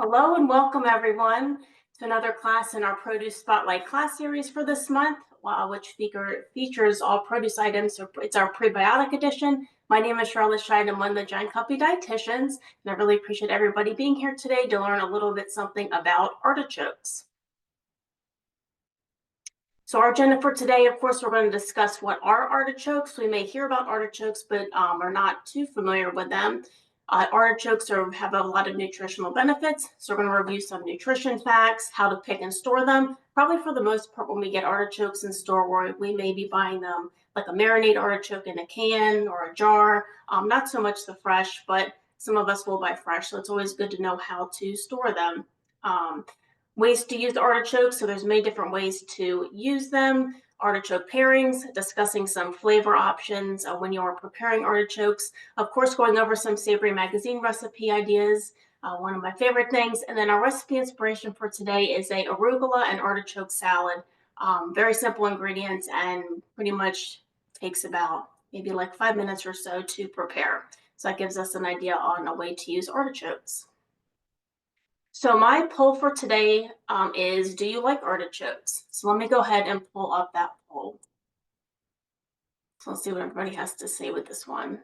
Hello and welcome everyone to another class in our Produce Spotlight class series for this month, which features all produce items. So it's our prebiotic edition. My name is Charlotte Scheid. I'm one of the Giant Company dietitians, and I really appreciate everybody being here today to learn a little bit something about artichokes. So our agenda for today, of course, we're going to discuss what are artichokes. We may hear about artichokes, but are not too familiar with them. Artichokes have a lot of nutritional benefits. So we're going to review some nutrition facts, how to pick and store them. Probably for the most part, when we get artichokes in store, we may be buying them like a marinade artichoke in a can or a jar. Not so much the fresh, but some of us will buy fresh. So it's always good to know how to store them. Ways to use artichokes. So there's many different ways to use them. Artichoke pairings, discussing some flavor options when you are preparing artichokes. Of course, going over some Savory Magazine recipe ideas, one of my favorite things. And then our recipe inspiration for today is a arugula and artichoke salad. Very simple ingredients and pretty much takes about maybe like 5 minutes or so to prepare. So that gives us an idea on a way to use artichokes. So my poll for today is, do you like artichokes? So let me go ahead and pull up that poll. So let's see what everybody has to say with this one.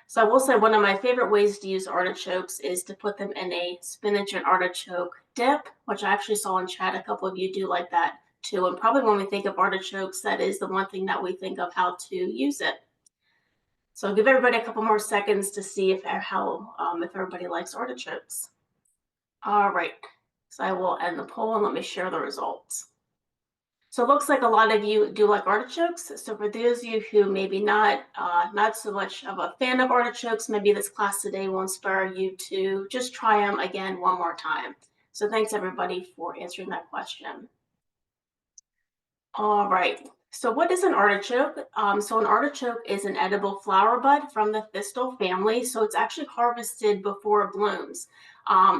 So I will say one of my favorite ways to use artichokes is to put them in a spinach and artichoke dip, which I actually saw in chat. A couple of you do like that too. And probably when we think of artichokes, that is the one thing that we think of how to use it. So I'll give everybody a couple more seconds to see if everybody likes artichokes. All right, so I will end the poll and let me share the results. So it looks like a lot of you do like artichokes. So for those of you who maybe not so much of a fan of artichokes, maybe this class today will inspire you to just try them again one more time. So thanks everybody for answering that question. All right, so what is an artichoke? So an artichoke is an edible flower bud from the thistle family. So it's actually harvested before it blooms.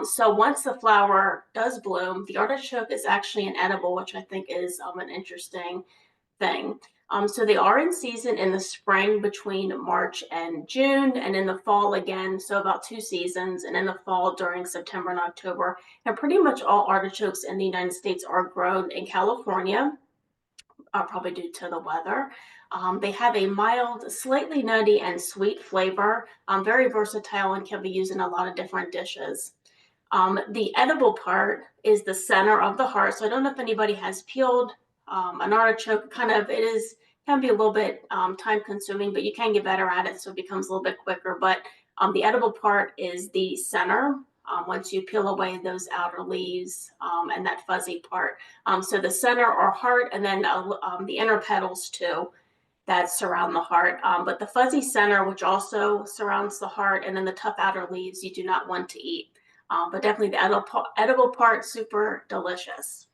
So once the flower does bloom, the artichoke is actually an edible, which I think is an interesting thing. So they are in season in the spring between March and June, and in the fall again, so about 2 seasons, and in the fall during September and October. And pretty much all artichokes in the United States are grown in California, probably due to the weather. They have a mild, slightly nutty and sweet flavor, very versatile and can be used in a lot of different dishes. The edible part is the center of the heart. So I don't know if anybody has peeled an artichoke. Can be a little bit time consuming, but you can get better at it, so it becomes a little bit quicker. But the edible part is the center. Once you peel away those outer leaves and that fuzzy part. So the center or heart, and then the inner petals too that surround the heart. But the fuzzy center, which also surrounds the heart, and then the tough outer leaves, you do not want to eat. But definitely the edible part, super delicious.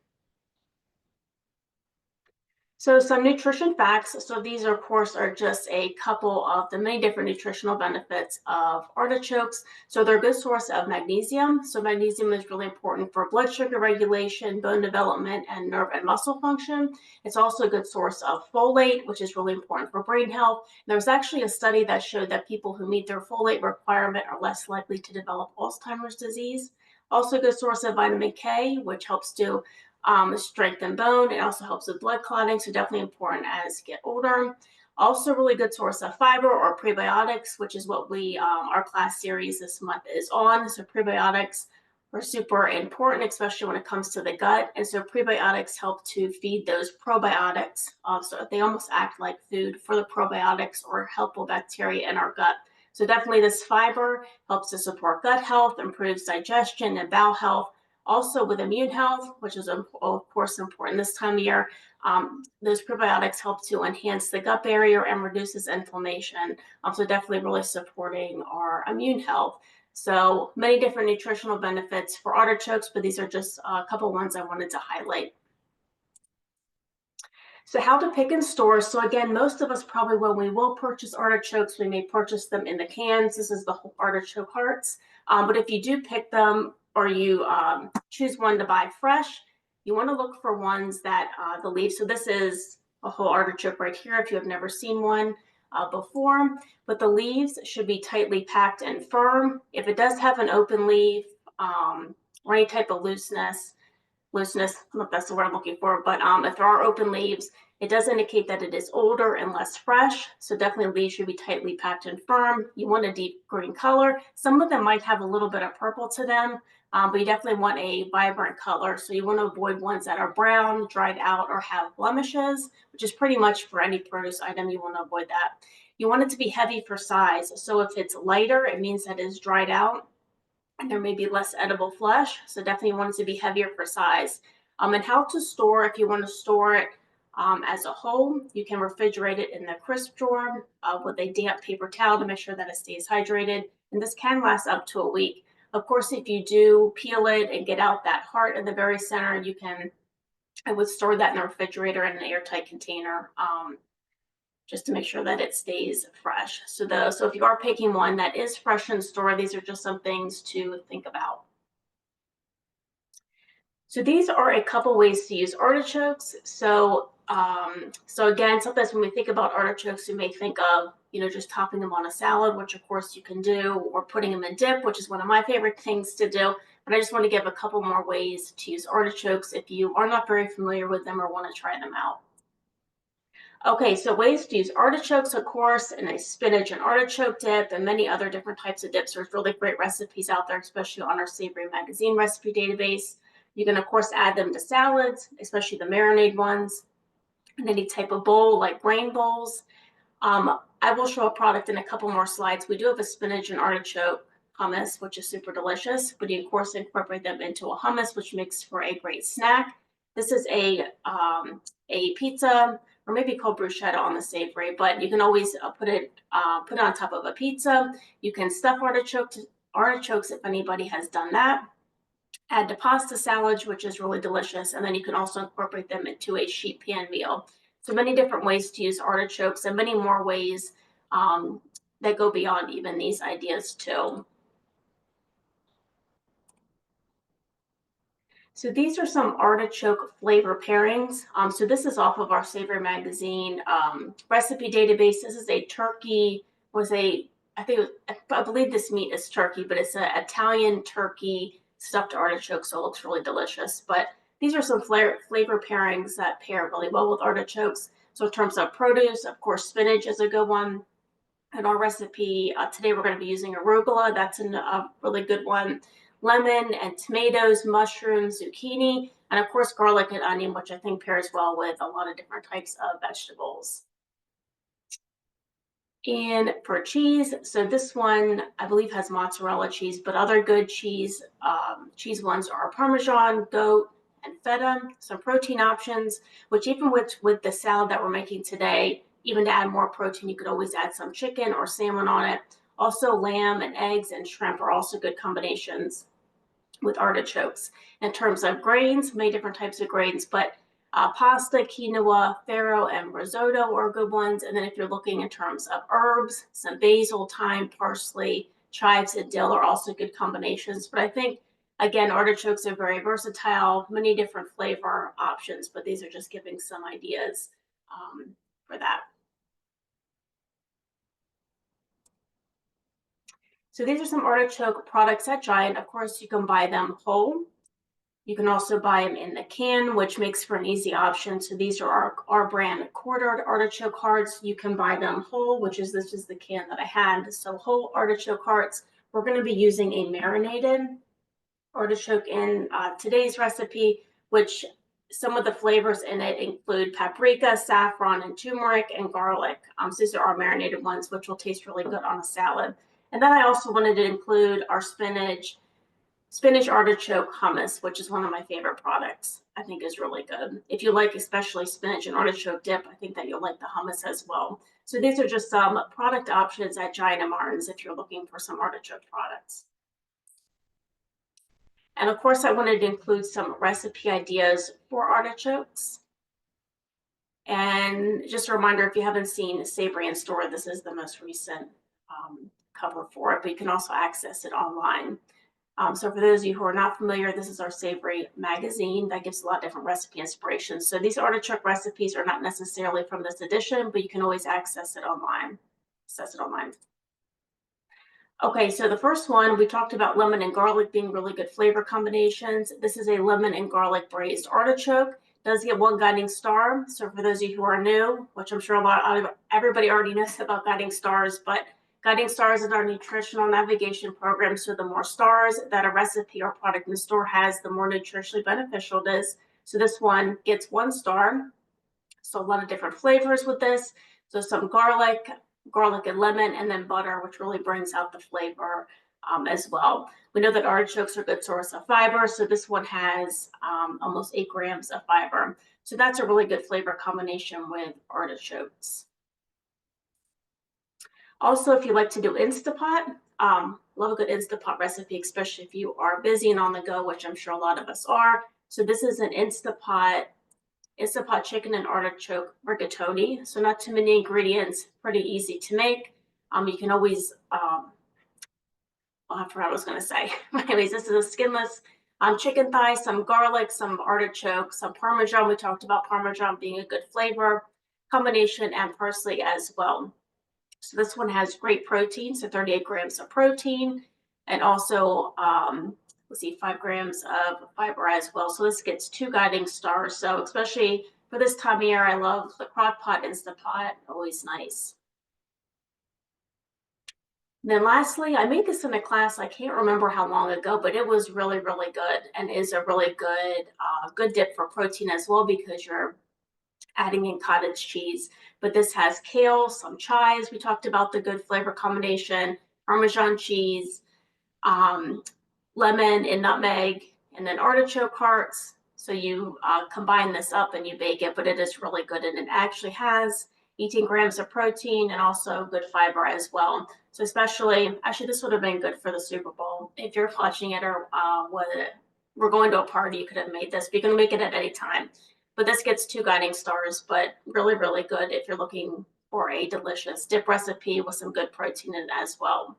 So some nutrition facts. So these, of course, are just a couple of the many different nutritional benefits of artichokes. So they're a good source of magnesium. So magnesium is really important for blood sugar regulation, bone development, and nerve and muscle function. It's also a good source of folate, which is really important for brain health. And there's actually a study that showed that people who meet their folate requirement are less likely to develop Alzheimer's disease. Also a good source of vitamin K, which helps to strengthen bone. It also helps with blood clotting, so definitely important as you get older. Also really good source of fiber or prebiotics, which is what our class series this month is on. So prebiotics are super important, especially when it comes to the gut. And so prebiotics help to feed those probiotics. So they almost act like food for the probiotics or helpful bacteria in our gut. So definitely this fiber helps to support gut health, improves digestion and bowel health. Also with immune health, which is of course important this time of year, those probiotics help to enhance the gut barrier and reduces inflammation. So definitely really supporting our immune health. So many different nutritional benefits for artichokes, but these are just a couple ones I wanted to highlight. So how to pick and store. So again, most of us probably when we will purchase artichokes, we may purchase them in the cans. This is the whole artichoke hearts. But if you do pick them or you choose one to buy fresh, you want to look for ones that the leaves. So this is a whole artichoke right here if you have never seen one before. But the leaves should be tightly packed and firm. If it does have an open leaf, or any type of looseness, I don't know if that's the word I'm looking for, but if there are open leaves, it does indicate that it is older and less fresh. So definitely leaves should be tightly packed and firm. You want a deep green color. Some of them might have a little bit of purple to them, but you definitely want a vibrant color. So you want to avoid ones that are brown, dried out, or have blemishes, which is pretty much for any produce item, you want to avoid that. You want it to be heavy for size. So if it's lighter, it means that it's dried out and there may be less edible flesh. So definitely want it to be heavier for size. And how to store, if you want to store it as a whole, you can refrigerate it in the crisp drawer with a damp paper towel to make sure that it stays hydrated. And this can last up to a week. Of course, if you do peel it and get out that heart in the very center, I would store that in the refrigerator in an airtight container. Just to make sure that it stays fresh. So if you are picking one that is fresh in store, these are just some things to think about. So these are a couple ways to use artichokes. So again, sometimes when we think about artichokes, we may think of, just topping them on a salad, which of course you can do, or putting them in dip, which is one of my favorite things to do. But I just want to give a couple more ways to use artichokes if you are not very familiar with them or want to try them out. Okay, so ways to use artichokes, of course, and a spinach and artichoke dip, and many other different types of dips. There's really great recipes out there, especially on our Savory Magazine recipe database. You can, of course, add them to salads, especially the marinade ones, and any type of bowl like grain bowls. I will show a product in a couple more slides. We do have a spinach and artichoke hummus, which is super delicious, but you, of course, incorporate them into a hummus, which makes for a great snack. This is a pizza, or maybe called bruschetta on the savory, but you can always put it on top of a pizza. You can stuff artichokes if anybody has done that. Add to pasta salad, which is really delicious, and then you can also incorporate them into a sheet pan meal. So many different ways to use artichokes, and many more ways that go beyond even these ideas too. So these are some artichoke flavor pairings. So this is off of our Savory Magazine recipe database. This is a turkey, I believe this meat is turkey, but it's an Italian turkey stuffed artichoke, so it looks really delicious. But these are some flavor pairings that pair really well with artichokes. So in terms of produce, of course, spinach is a good one. In our recipe today, we're going to be using arugula. That's a really good one. Lemon and tomatoes, mushrooms, zucchini, and of course garlic and onion, which I think pairs well with a lot of different types of vegetables. And for cheese, so this one I believe has mozzarella cheese, but other good cheese ones are Parmesan, goat, and feta. Some protein options, which even with the salad that we're making today, even to add more protein, you could always add some chicken or salmon on it. Also, lamb and eggs and shrimp are also good combinations with artichokes. In terms of grains, many different types of grains, but pasta, quinoa, farro, and risotto are good ones. And then if you're looking in terms of herbs, some basil, thyme, parsley, chives, and dill are also good combinations. But I think, again, artichokes are very versatile, many different flavor options, but these are just giving some ideas for that. So these are some artichoke products at Giant. Of course, you can buy them whole. You can also buy them in the can, which makes for an easy option. So these are our brand quartered artichoke hearts. You can buy them whole, this is the can that I had. So whole artichoke hearts. We're going to be using a marinated artichoke in today's recipe, which some of the flavors in it include paprika, saffron, and turmeric, and garlic. So these are our marinated ones, which will taste really good on a salad. And then I also wanted to include our spinach artichoke hummus, which is one of my favorite products. I think is really good. If you like especially spinach and artichoke dip, I think that you'll like the hummus as well. So these are just some product options at Giant and Martin's if you're looking for some artichoke products. And of course, I wanted to include some recipe ideas for artichokes. And just a reminder, if you haven't seen Savory in Store, this is the most recent cover for it, but you can also access it online. So for those of you who are not familiar, this is our Savory magazine that gives a lot of different recipe inspirations. So these artichoke recipes are not necessarily from this edition, but you can always access it online. Okay, so the first one, we talked about lemon and garlic being really good flavor combinations. This is a lemon and garlic braised artichoke. Does get one guiding star. So for those of you who are new, which I'm sure everybody already knows about guiding stars, but guiding stars is our nutritional navigation program. So the more stars that a recipe or product in the store has, the more nutritionally beneficial it is. So this one gets 1 star. So a lot of different flavors with this. So some garlic and lemon, and then butter, which really brings out the flavor as well. We know that artichokes are a good source of fiber. So this one has almost 8 grams of fiber. So that's a really good flavor combination with artichokes. Also, if you like to do Instapot, love a good Instapot recipe, especially if you are busy and on the go, which I'm sure a lot of us are. So this is an Instapot chicken and artichoke rigatoni. So not too many ingredients, pretty easy to make. You can always, I forgot what I was gonna say. Anyways, this is a skinless chicken thigh, some garlic, some artichoke, some Parmesan. We talked about Parmesan being a good flavor combination, and parsley as well. So this one has great protein, so 38 grams of protein, and also, let's see, 5 grams of fiber as well. So this gets 2 guiding stars. So especially for this time of year, I love the crock pot, Instapot, always nice. And then lastly, I made this in a class, I can't remember how long ago, but it was really, really good, and is a really good dip for protein as well, because you're adding in cottage cheese. But this has kale, some chives. We talked about the good flavor combination, Parmesan cheese, lemon and nutmeg, and then artichoke hearts. So you combine this up and you bake it, but it is really good. And it actually has 18 grams of protein and also good fiber as well. So actually this would have been good for the Super Bowl. If you're watching it, or we're going to a party, you could have made this. But you can make it at any time. But this gets 2 guiding stars, but really, really good if you're looking for a delicious dip recipe with some good protein in it as well.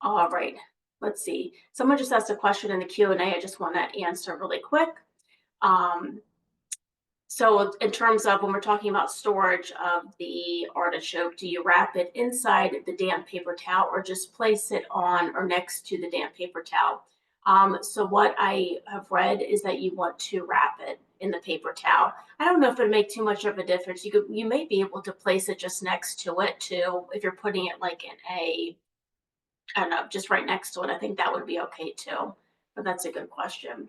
All right, let's see. Someone just asked a question in the Q&A. I just want to answer really quick. So in terms of when we're talking about storage of the artichoke, do you wrap it inside the damp paper towel, or just place it on or next to the damp paper towel? So what I have read is that you want to wrap it in the paper towel. I don't know if it would make too much of a difference. You may be able to place it just next to it too, if you're putting it like in I don't know, just right next to it. I think that would be okay too. But that's a good question.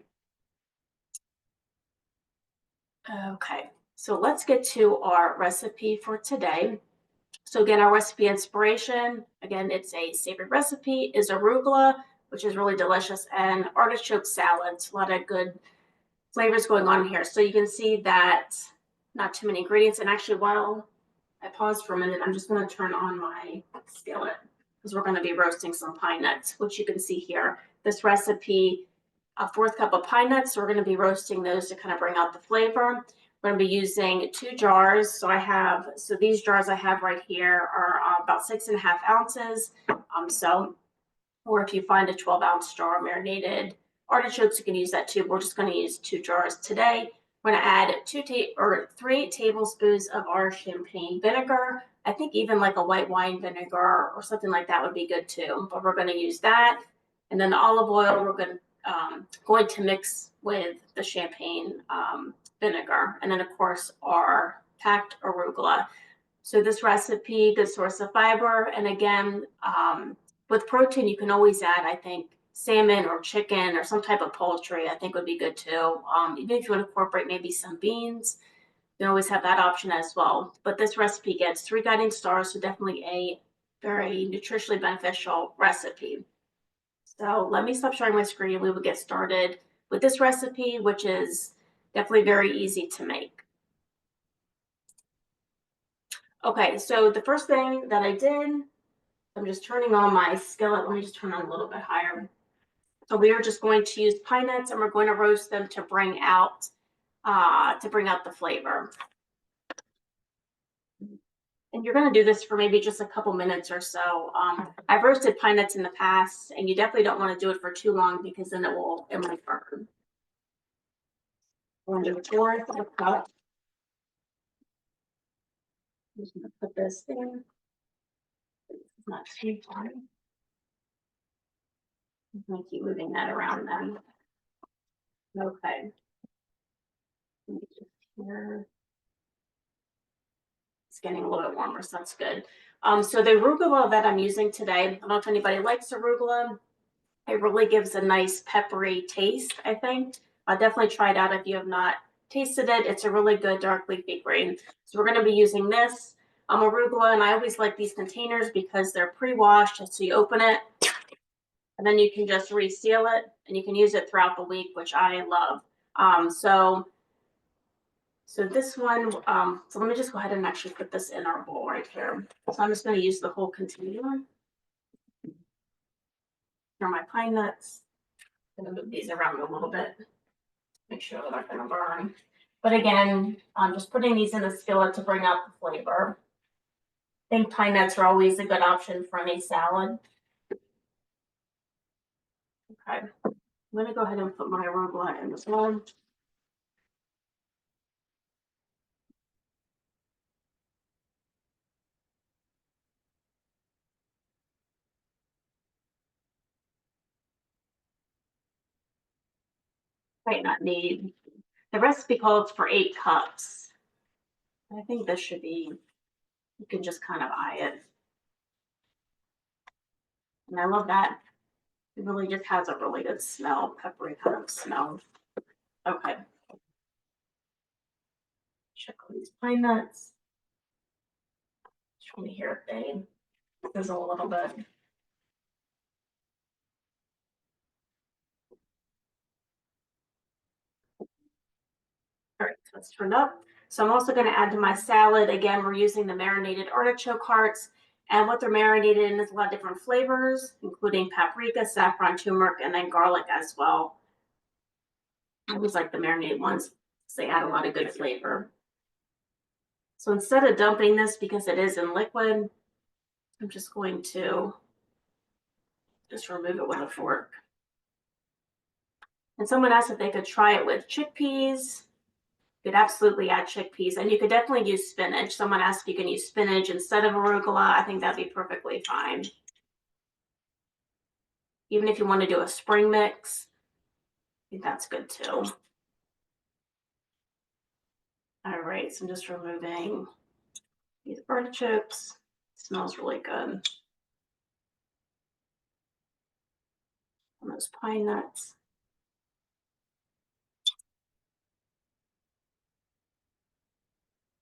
Okay, so let's get to our recipe for today. So again, our recipe inspiration, again, it's a savory recipe, is arugula, which is really delicious, and artichoke salads. A lot of good flavors going on here. So you can see that not too many ingredients. And actually, while I pause for a minute, I'm just going to turn on my skillet, because we're going to be roasting some pine nuts, which you can see here. This recipe, a 1/4 cup of pine nuts. So we're going to be roasting those to kind of bring out the flavor. We're going to be using 2 jars. So these jars I have right here are about 6.5 ounces. Or if you find a 12-ounce jar of marinated artichokes, you can use that too. We're just going to use 2 jars today. We're going to add 3 tablespoons of our champagne vinegar. I think even like a white wine vinegar or something like that would be good too. But we're going to use that. And then the olive oil we're going to mix with the champagne vinegar. And then of course our packed arugula. So this recipe, good source of fiber. And again, with protein, you can always add, I think, salmon or chicken or some type of poultry, I think would be good too. Even if you want to incorporate maybe some beans, you can always have that option as well. But this recipe gets 3 guiding stars, so definitely a very nutritionally beneficial recipe. So let me stop sharing my screen. We will get started with this recipe, which is definitely very easy to make. Okay, so the first thing that I did, I'm just turning on my skillet. Let me just turn on a little bit higher. So we are just going to use pine nuts, and we're going to roast them to bring out the flavor. And you're going to do this for maybe just a couple minutes or so. I've roasted pine nuts in the past, and you definitely don't want to do it for too long, because then it might burn. I'm going to do 1/4 cup. I'm just going to put this in. Not too far. I'm gonna keep moving that around then. Okay. Let me just here. It's getting a little bit warmer, so that's good. So the arugula that I'm using today, I don't know if anybody likes arugula. It really gives a nice peppery taste, I think. Definitely try it out if you have not tasted it. It's a really good dark leafy green. So we're going to be using this arugula, and I always like these containers because they're pre-washed. So you open it, and then you can just reseal it, and you can use it throughout the week, which I love. So this one, so let me just go ahead and actually put this in our bowl right here. So I'm just going to use the whole container. Here are my pine nuts. I'm going to move these around a little bit. Make sure they're not going to burn. But again, I'm just putting these in a skillet to bring out the flavor. I think pine nuts are always a good option for any salad. Okay, I'm going to go ahead and put my arugula in this one. Might not need, the recipe calls for 8 cups. I think this should be, you can just kind of eye it. And I love that. It really just has a really good smell, peppery kind of smell. Okay. Check on these pine nuts. Just want to hear if they sizzle a little bit. All right, so it's turned up. So I'm also going to add to my salad. Again, we're using the marinated artichoke hearts. And what they're marinated in is a lot of different flavors, including paprika, saffron, turmeric, and then garlic as well. I always like the marinated ones because they add a lot of good flavor. So instead of dumping this because it is in liquid, I'm just going to just remove it with a fork. And someone asked if they could try it with chickpeas. You could absolutely add chickpeas, and you could definitely use spinach. Someone asked if you can use spinach instead of arugula. I think that'd be perfectly fine. Even if you want to do a spring mix, I think that's good too. All right, so I'm just removing these artichokes. It smells really good. And those pine nuts.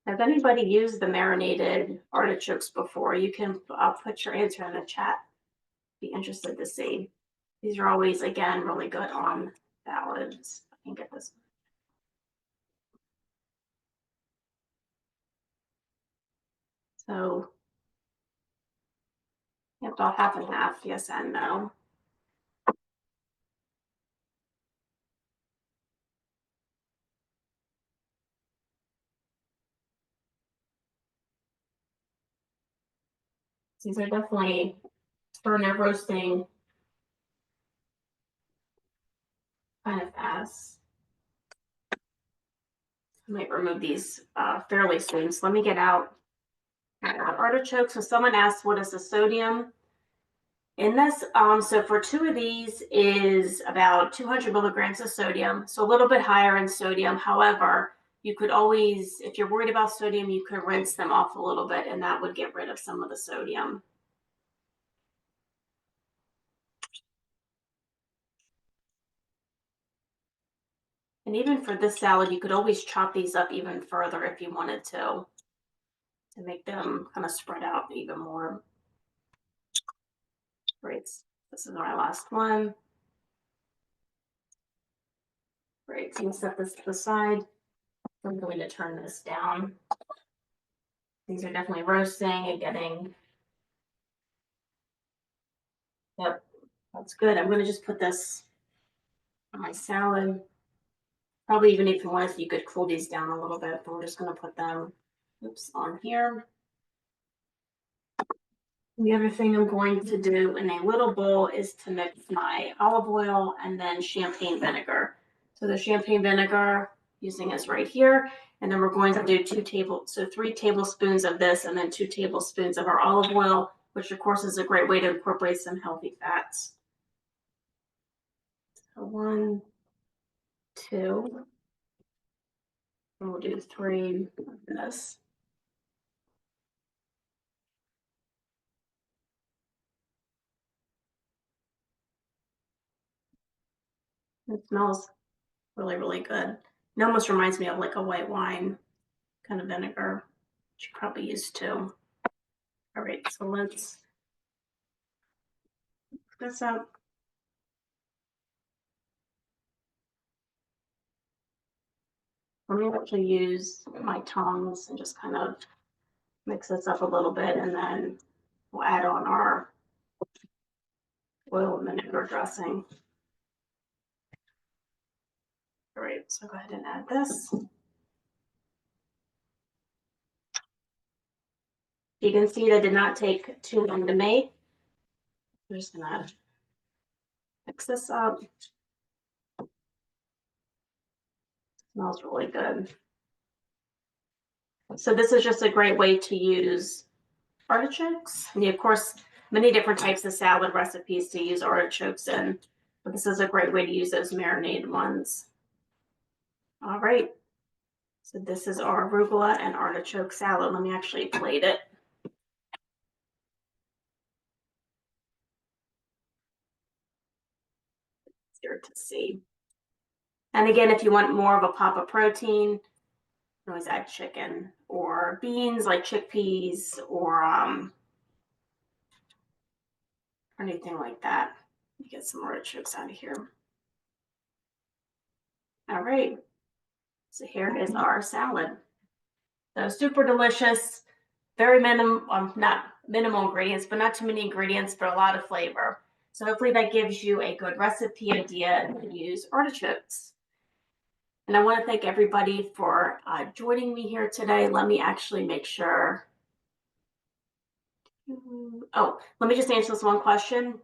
Has anybody used the marinated artichokes before? You can put your answer in the chat. Be interested to see. These are always, again, really good on salads. I can get this. So, yeah, about half and half, yes and no. These are definitely burn and roasting kind of fast. I might remove these fairly soon. So let me get out artichokes. So someone asked, what is the sodium in this? So for 2 of these is about 200 milligrams of sodium. So a little bit higher in sodium. However, you could always, if you're worried about sodium, you could rinse them off a little bit and that would get rid of some of the sodium. And even for this salad, you could always chop these up even further if you wanted to make them kind of spread out even more. Great. This is my last one. Great. So you can set this to the side. I'm going to turn this down. These are definitely roasting and getting. Yep, that's good. I'm going to just put this on my salad. Probably even if you wanted, you could cool these down a little bit, but we're just going to put them, on here. The other thing I'm going to do in a little bowl is to mix my olive oil and then champagne vinegar. So the champagne vinegar using is right here. And then we're going to do 3 tablespoons of this and then 2 tablespoons of our olive oil. which of course is a great way to incorporate some healthy fats. So 1, 2, and we'll do 3 of this. It smells really, really good. It almost reminds me of like a white wine kind of vinegar, which you probably use too. All right, so let's mix this up. Let me actually use my tongs and just kind of mix this up a little bit, and then we'll add on our oil and vinegar dressing. All right, so go ahead and add this. You can see that did not take too long to make. I'm just gonna mix this up. Smells really good. So this is just a great way to use artichokes. And of course, many different types of salad recipes to use artichokes in, but this is a great way to use those marinated ones. All right, so this is our arugula and artichoke salad. Let me actually plate it. Easier to see. And again, if you want more of a pop of protein, you can always add chicken or beans like chickpeas or anything like that. Let me get some artichokes out of here. All right, so here is our salad. So super delicious, very not minimal ingredients, but not too many ingredients, but a lot of flavor. So hopefully that gives you a good recipe idea to use artichokes. And I want to thank everybody for joining me here today. Let me actually make sure. Oh, let me just answer this one question.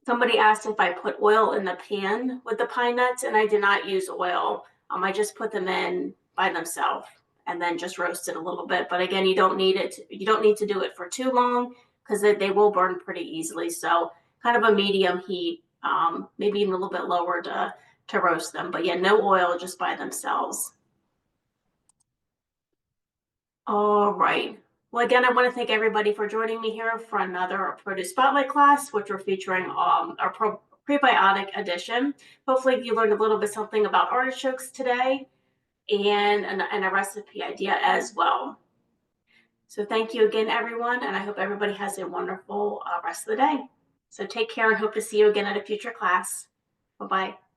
Somebody asked if I put oil in the pan with the pine nuts, and I did not use oil. I just put them in by themselves and then just roast it a little bit. But again, you don't need it. You don't need to do it for too long because they will burn pretty easily. So kind of a medium heat, maybe even a little bit lower to roast them. But yeah, no oil, just by themselves. All right. Well, again, I want to thank everybody for joining me here for another produce spotlight class, which we're featuring our prebiotic edition. Hopefully you learned a little bit something about artichokes today and a recipe idea as well. So thank you again, everyone, and I hope everybody has a wonderful rest of the day. So take care and hope to see you again at a future class. Bye-bye.